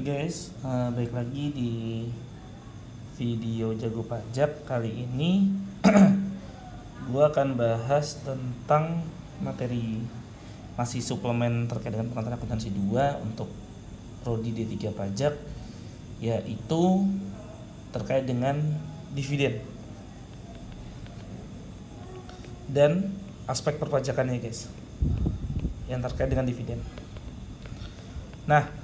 guys, balik lagi di video Jago Pajak. Kali ini gua akan bahas tentang materi masih suplemen terkait dengan pengantar akuntansi 2 untuk prodi D3 pajak, yaitu terkait dengan dividen dan aspek perpajakannya guys, yang terkait dengan dividen. Nah,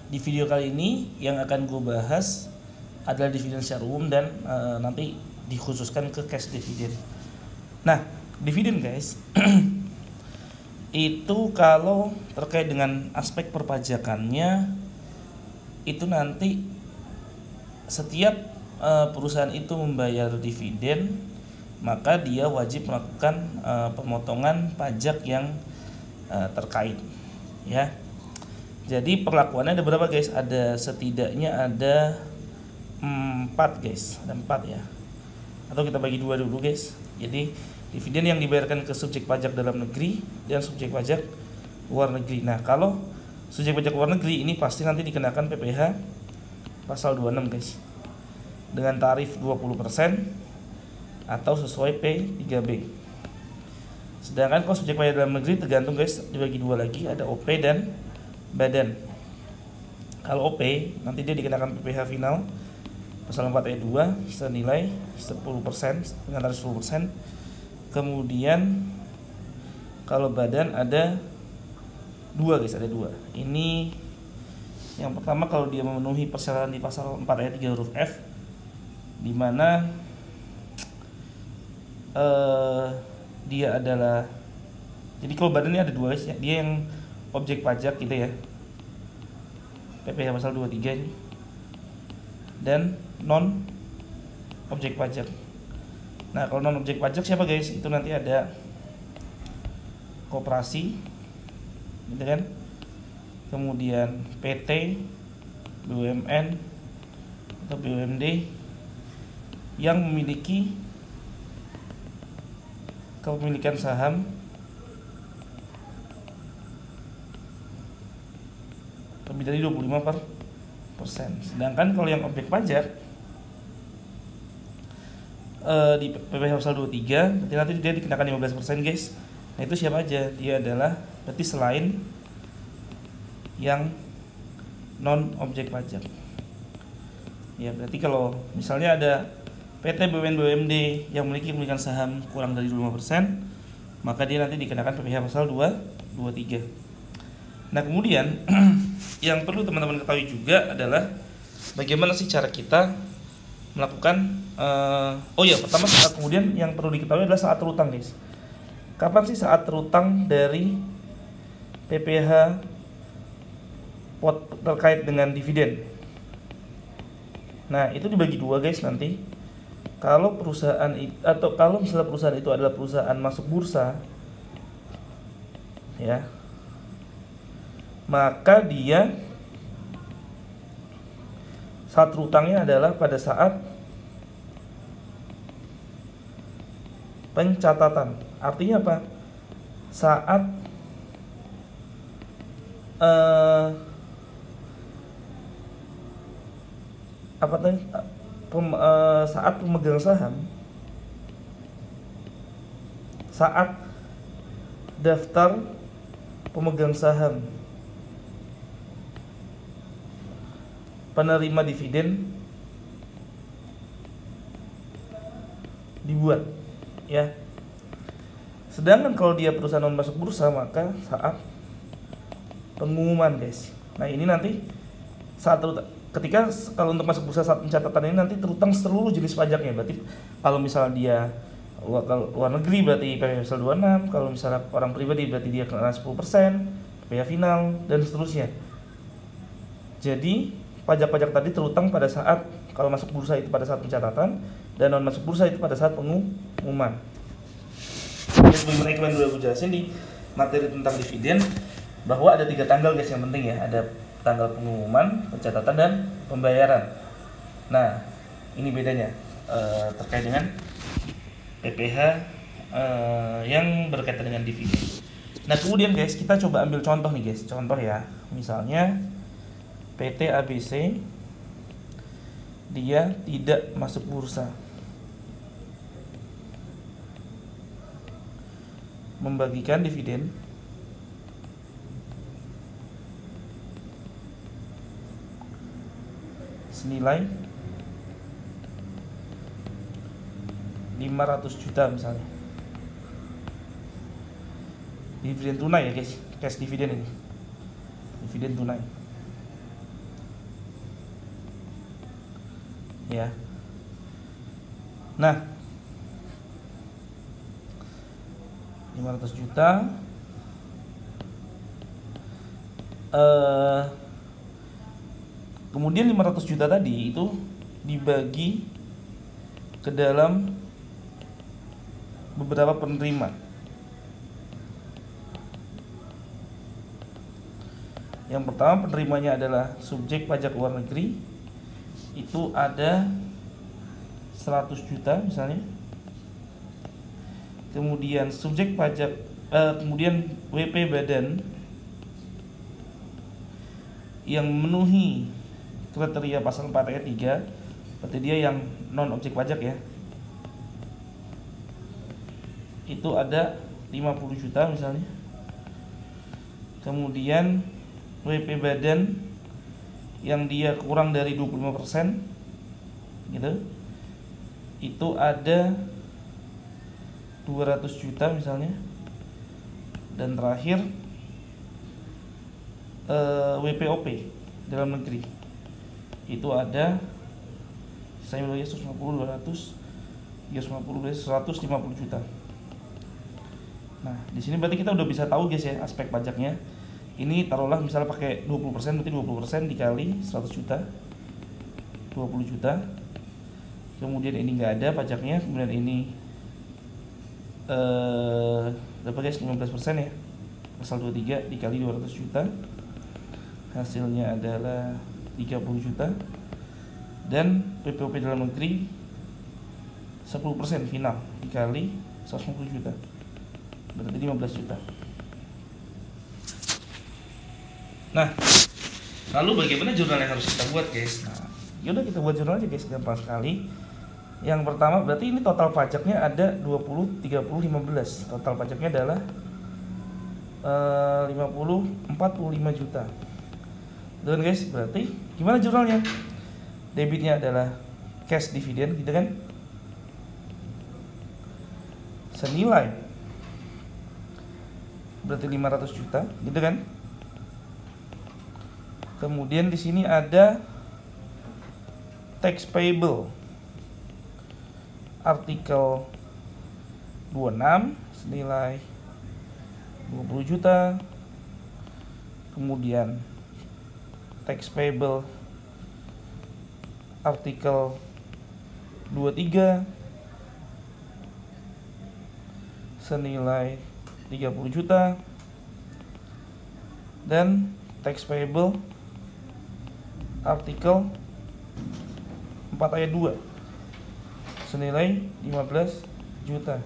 di video kali ini yang akan gue bahas adalah dividen secara umum dan nanti dikhususkan ke cash dividen. Nah, dividen guys itu kalau terkait dengan aspek perpajakannya itu nanti setiap perusahaan itu membayar dividen, maka dia wajib melakukan pemotongan pajak yang terkait, ya. Jadi perlakuannya ada berapa guys? Ada setidaknya ada 4 guys, ada 4 ya. Atau kita bagi 2 dulu guys. Jadi dividen yang dibayarkan ke subjek pajak dalam negeri dan subjek pajak luar negeri. Nah, kalau subjek pajak luar negeri ini pasti nanti dikenakan PPh pasal 26 guys, dengan tarif 20% atau sesuai P3B. Sedangkan kalau subjek pajak dalam negeri tergantung guys, dibagi 2 lagi, ada OP dan badan. Kalau OP nanti dia dikenakan PPh final pasal 4 ayat 2 senilai 10% dengan tarif 10%. Kemudian kalau badan ada 2 guys, ada 2. Ini yang pertama kalau dia memenuhi persyaratan di pasal 4 ayat 3 huruf F, di mana dia adalah, jadi kalau badannya ada 2 guys, dia yang objek pajak gitu ya, PPh pasal 23 ini, dan non objek pajak. Nah, kalau non objek pajak siapa guys? Itu nanti ada koperasi gitu kan, kemudian PT, BUMN atau BUMD yang memiliki kepemilikan saham lebih dari 25%. Sedangkan kalau yang objek pajak di PPh pasal 23 berarti nanti dia dikenakan 15% guys. Nah, itu siapa aja? Dia adalah berarti selain yang non objek pajak. Ya, berarti kalau misalnya ada PT, BUMN, BUMD yang memiliki kepemilikan saham kurang dari 25%, maka dia nanti dikenakan PPh pasal 23. Nah, kemudian yang perlu teman-teman ketahui juga adalah bagaimana sih cara kita melakukan pertama kemudian yang perlu diketahui adalah saat terutang guys. Kapan sih saat terutang dari PPh terkait dengan dividen? Nah, itu dibagi 2 guys nanti. Kalau perusahaan atau kalau misalnya perusahaan itu adalah perusahaan masuk bursa, ya, maka dia saat terutangnya adalah pada saat pencatatan. Artinya apa? Saat saat pemegang saham, saat daftar pemegang saham penerima dividen dibuat, ya. Sedangkan kalau dia perusahaan non masuk bursa, maka saat pengumuman guys. Nah, ini nanti saat ketika kalau untuk masuk bursa saat pencatatan ini nanti terutang seluruh jenis pajaknya. Berarti kalau misalnya dia luar negeri berarti PPh pasal 26, kalau misalnya orang pribadi berarti dia kena 10%, PPh final dan seterusnya. Jadi pajak-pajak tadi terutang pada saat kalau masuk bursa itu pada saat pencatatan, dan non masuk bursa itu pada saat pengumuman. Sebagaimana kemarin udah aku jelasin di materi tentang dividen, bahwa ada 3 tanggal guys yang penting ya. Ada tanggal pengumuman, pencatatan, dan pembayaran. Nah, ini bedanya terkait dengan PPh yang berkaitan dengan dividen. Nah kemudian guys, kita coba ambil contoh nih guys. Contoh ya, misalnya PT ABC dia tidak masuk bursa, membagikan dividen senilai 500 juta misalnya. Dividen tunai ya guys, cash dividen ini. Dividen tunai. Ya. Nah, 500 juta kemudian 500 juta tadi itu dibagi ke dalam beberapa penerima. Yang pertama penerimanya adalah subjek pajak luar negeri, itu ada 100 juta misalnya. Kemudian subjek pajak kemudian WP badan yang memenuhi kriteria pasal 4 ayat 3, berarti dia yang non objek pajak ya, itu ada 50 juta misalnya. Kemudian WP badan yang dia kurang dari 25% gitu, itu ada 200 juta misalnya. Dan terakhir WPOP dalam negeri itu ada saya mulai 150, 200, 350, 150 juta. Nah, di sini berarti kita udah bisa tahu guys ya aspek pajaknya. Ini taruhlah misalnya pakai 20%, berarti 20% dikali 100 juta, 20 juta. Kemudian ini nggak ada pajaknya, kemudian ini berapa guys, 15% ya, pasal 23 dikali 200 juta, hasilnya adalah 30 juta. Dan PPOP dalam negeri 10% final dikali 150 juta, berarti 15 juta. Nah, lalu bagaimana jurnal yang harus kita buat guys? Nah, yaudah kita buat jurnal aja guys, gampang sekali. Yang pertama berarti ini total pajaknya ada 20, 30, 15. Total pajaknya adalah 50, 45 juta. Dan guys, berarti gimana jurnalnya? Debitnya adalah cash dividen gitu kan, senilai berarti 500 juta gitu kan. Kemudian di sini ada tax payable artikel 26 senilai 20 juta. Kemudian tax payable artikel 23 senilai 30 juta. Dan tax payable artikel 4 ayat 2 senilai 15 juta.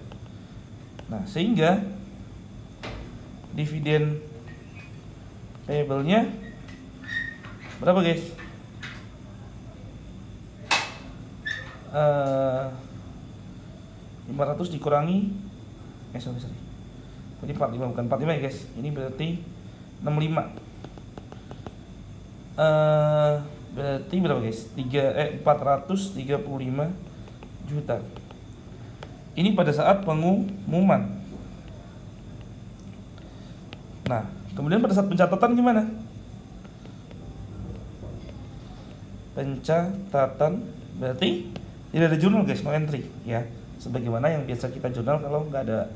Nah, sehingga dividen payable-nya berapa guys? 500 dikurangi sorry. Ini 45 bukan 45 ya guys. Ini berarti 65. Berarti berapa guys? 435 juta. Ini pada saat pengumuman. Nah, kemudian pada saat pencatatan gimana? Pencatatan berarti tidak ada jurnal guys, no entry ya. Sebagaimana yang biasa kita jurnal kalau nggak ada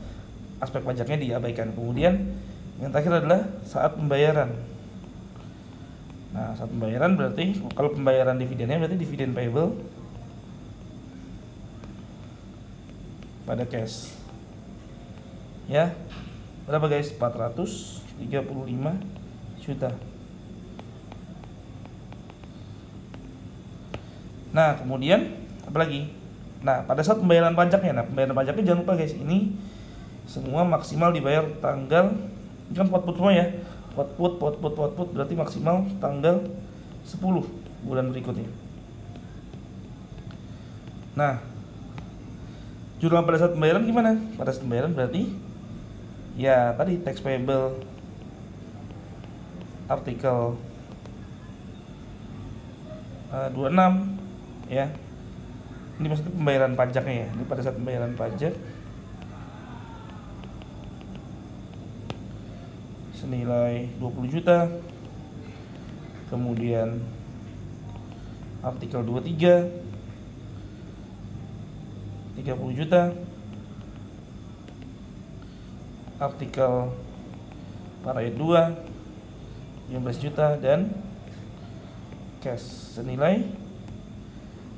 aspek pajaknya diabaikan. Kemudian yang terakhir adalah saat pembayaran. Nah, saat pembayaran berarti kalau pembayaran dividennya berarti dividen payable pada cash. Ya. Berapa guys? 435 juta. Nah, kemudian apa lagi? Nah, pada saat pembayaran pajaknya. Nah, pembayaran pajaknya jangan lupa guys, ini semua maksimal dibayar tanggal Ini kan output semua ya, output berarti maksimal tanggal 10 bulan berikutnya. Nah, jurnal pada saat pembayaran gimana? Pada saat pembayaran berarti ya tadi tax payable artikel 26 ya. Ini maksudnya pembayaran pajaknya ya. Ini pada saat pembayaran pajak senilai 20 juta. Kemudian artikel 23 30 juta. Artikel pada ayat 2 15 juta dan cash senilai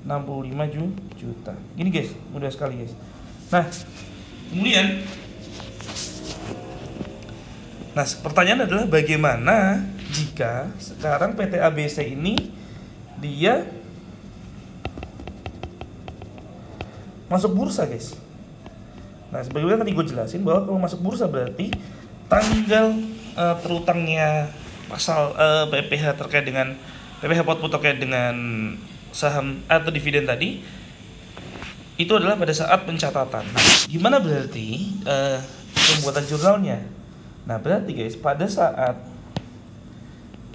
65 juta. Gini guys, mudah sekali guys. Nah, kemudian pertanyaan adalah bagaimana jika sekarang PT ABC ini dia masuk bursa guys. Nah, sebagaimana tadi gue jelasin bahwa kalau masuk bursa berarti tanggal terutangnya pasal PPh terkait dengan PPh output terkait dengan saham atau dividen tadi itu adalah pada saat pencatatan. Nah, gimana berarti pembuatan jurnalnya? Nah, berarti guys pada saat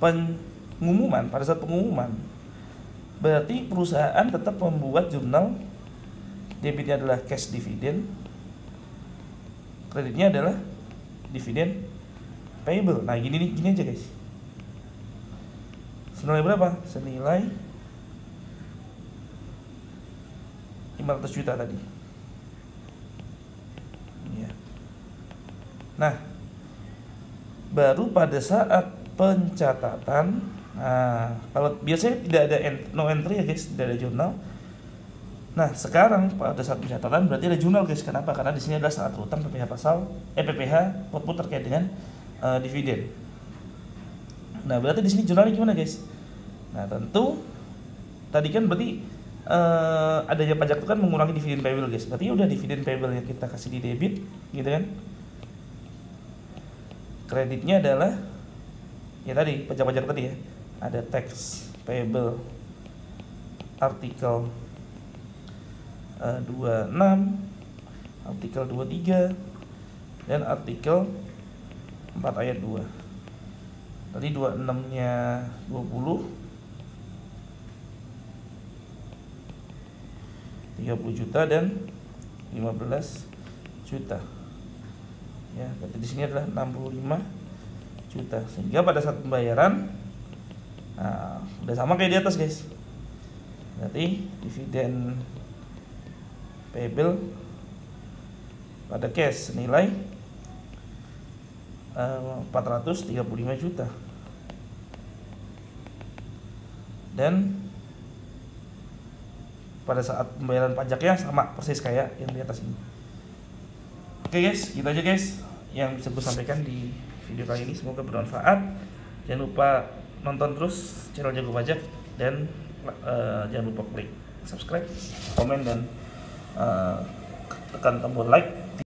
pengumuman berarti perusahaan tetap membuat jurnal. Debitnya adalah cash dividend, kreditnya adalah dividen payable. Nah, gini aja guys. Senilai berapa? Senilai 500 juta tadi. Ya. Nah, baru pada saat pencatatan, kalau biasanya tidak ada no entry ya guys, tidak ada jurnal. Nah, sekarang pada saat pencatatan berarti ada jurnal guys. Kenapa? Karena di sini adalah saat utang PPh PPh output terkait dengan dividen. Nah, berarti di sini jurnalnya gimana guys? Nah, tentu tadi kan berarti adanya pajak itu kan mengurangi dividen payable guys. Berarti udah dividen payable yang kita kasih di debit gitu kan. Kreditnya adalah ya tadi pajak-pajak tadi ya. Ada tax payable artikel 26, artikel 23 dan artikel 4 ayat 2. Tadi 26-nya 20 30 juta dan 15 juta. Ya, berarti di sini adalah 65 juta. Sehingga pada saat pembayaran udah sama kayak di atas, guys. Berarti dividen payable pada cash senilai 435 juta. Dan pada saat pembayaran pajaknya sama persis kayak yang di atas ini. Oke guys, gitu aja guys yang bisa gue sampaikan di video kali ini. Semoga bermanfaat. Jangan lupa nonton terus channel Jago Pajak dan jangan lupa klik subscribe, komen dan tekan tombol like